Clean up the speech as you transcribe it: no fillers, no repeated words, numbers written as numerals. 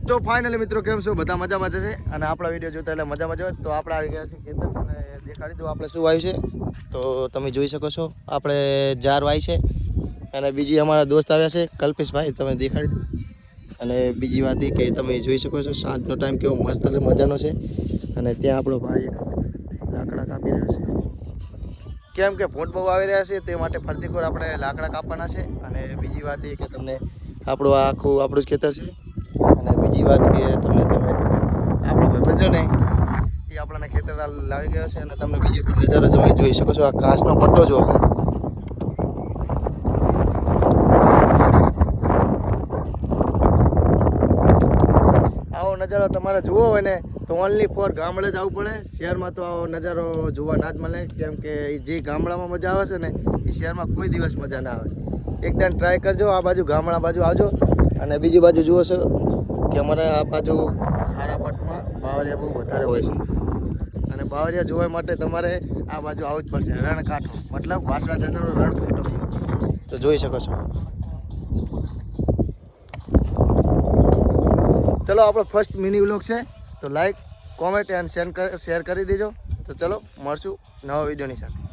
તો ફાઇનલી મિત્રો કેમ છો બધા મજામાં છે અને આપણા વિડીયો જોતા એટલે મજામાં જો તો આપણે આવી ગયા છે ખેતર અને દેખાડી દો આપણે શું વાવ્યું છે તો તમે જોઈ શકો છો આપણે જાર વાવી છે અને બીજી અમારા દોસ્ત આવ્યા છે કલ્પેશભાઈ તમે દેખાડી દો અને બીજી વાત એ કે તમે જોઈ શકો છો સાંજનો ટાઈમ કેવો મસ્ત એટલે મજાનો છે અને ત્યાં આપણો ભાઈ લાકડા કાપી રહ્યો છે કેમ કે ભૂંડ બહુ આવી રહ્યા છે તે માટે ફરતી કોર આપણે લાકડા કાપવાના છે અને બીજી વાત એ કે તમને આપણું આપણું જ ખેતર છે અને બીજી વાત કે તમે આપણો ભાઈ ને એ આપણને ખેતર લાવી ગયો છે અને તમને બીજી નજારો તમે જોઈ શકો છો આ ઘાસનો પટ્ટો જો આવો નજારો તમારે જોવો હોય ને તો ઓનલી ફોર ગામડે જવું પડે શહેરમાં તો આવો નજારો જોવા ના જ મળે કેમ કે જે ગામડામાં મજા આવે છે ને એ શહેરમાં કોઈ દિવસ મજા ના આવે એકદમ ટ્રાય કરજો આ બાજુ ગામડા બાજુ આવજો અને બીજી બાજુ જુઓ છો કે અમારા આ બાજુ ખારા પટમાં બાવરિયા બહુ વધારે હોય છે અને બાવરિયા જોવા માટે તમારે આ બાજુ આવવું જ પડશે રણકાંઠો મતલબ વાસણા દાદાનો રણકાંઠો તો જોઈ શકો છો ચલો આપણો ફર્સ્ટ મિની વ્લોગ છે તો લાઈક કોમેન્ટ એન્ડ શેર કરી દેજો તો ચલો મળશું નવા વિડીયોની સાથે